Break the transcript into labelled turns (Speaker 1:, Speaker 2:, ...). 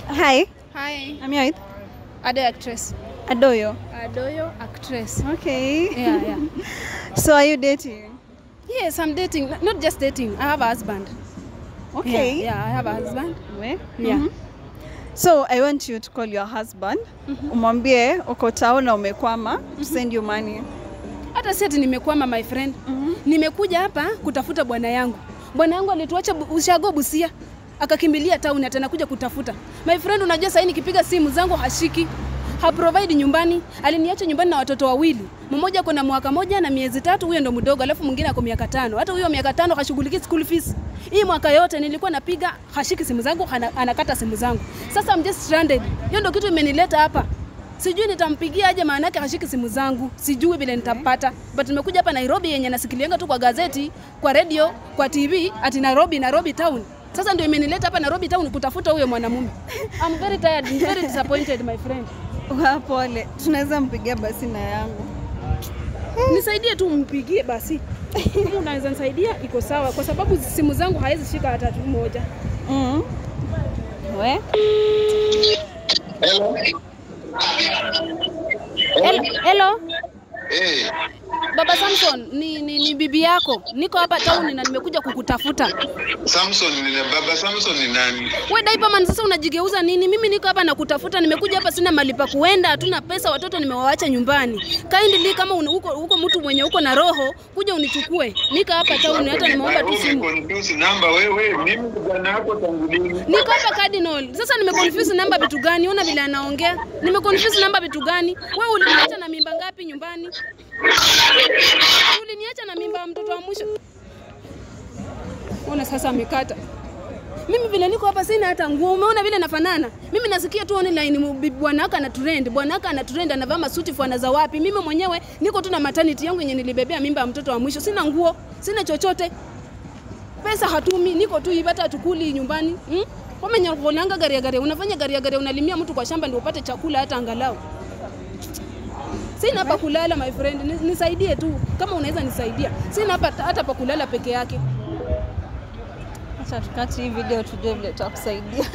Speaker 1: Hi.
Speaker 2: Hi.
Speaker 1: I'm Yoit.
Speaker 2: Ado actress.
Speaker 1: Adoyo.
Speaker 2: Adoyo actress.
Speaker 1: Okay.
Speaker 2: Yeah.
Speaker 1: So are you dating?
Speaker 2: Yes, I'm dating. Not just dating. I have a husband.
Speaker 1: Okay.
Speaker 2: Yeah, I have a husband.
Speaker 1: Where?
Speaker 2: Yeah.
Speaker 1: So I want you to call your husband. Umwambie uko town na umekwama to send you money.
Speaker 2: Hata si ati nimekwama my friend. Nimekuja hapa kutafuta bwana yangu. Bwana yangu alituacha Ushago Busia. Akakimbilia town hata nakuja kutafuta. My friend, unajua sasa nikipiga simu zangu hashiki. Ha provide nyumbani. Aliniacha nyumbani na watoto wawili. Mmoja ako na mwaka moja na miezi 3, huyo ndo mdogo, alafu mwingine ako miaka 5. Hata huyo miaka 5 hashughuliki school fees. Hii mwaka yote nilikuwa napiga hashiki simu zangu, anakata simu zangu. Sasa I'm just stranded. Hiyo ndo kitu imenileta hapa. Sijui nitampigia aje, maana yake hashiki simu zangu. Sijui vile nitampata. But nimekuja hapa Nairobi yenye nasikilianga tu kwa gazeti, kwa radio, kwa TV ati Nairobi town. Sasa ndio imenileta hapa Nairobi town kutafuta huyo mwanamume. I'm very tired, I'm very disappointed my friend.
Speaker 1: Pole. Tunaweza mpigia basi na yangu.
Speaker 2: Nisaidie tu mpigie basi. Kama unaweza nisaidia iko sawa, kwa sababu simu zangu haiwezi shika hata tu moja.
Speaker 1: We?
Speaker 2: Hello.
Speaker 3: Hey.
Speaker 2: Baba Samson, ni bibi yako. Niko hapa town na nimekuja kukutafuta.
Speaker 3: Baba Samson ni nani?
Speaker 2: Wewe Diperman, sasa unajigeuza nini? Mimi niko hapa na kutafuta, nimekuja hapa sina mali pa kuenda, hatuna pesa, watoto nimewaacha nyumbani. Kindly kama uko mtu mwenye uko na roho, kuja unichukue. Niko hapa town hata nimeomba tu simu.
Speaker 3: Confuse namba wewe, mimi kijana yako tangu lini?
Speaker 2: Niko hapa Cardinal. Sasa nimeconfuse namba vitu gani? Ona vile anaongea. Nimeconfuse namba vitu gani? Wewe uliniacha na mimba ngapi nyumbani? Uliniacha na mimba mtoto wa mwisho. Ona sasa amekata. Mimi vile niko hapa sina hata nguo. Umeona vile nafanana? Mimi nasikia tu online bwanaka na trend. Bwanaka ana trend, anavaa masuti fana za wapi? Mimi mwenyewe niko tu na maternity yangu yenye nilibebea mimba ya mtoto wa mwisho. Sina nguo, sina chochote. Pesa hatumi, niko tu hivi hata tukuli nyumbani. Kama nyakolanga gari unafanya gari unalimia mtu kwa shamba ndio upate chakula hata angalau. Sina hapa kulala my friend, nisaidie tu kama unaweza nisaidia. Sina hapa hata pa kulala peke yake.
Speaker 1: Acha tukati hii video tujue vile tutakusaidia.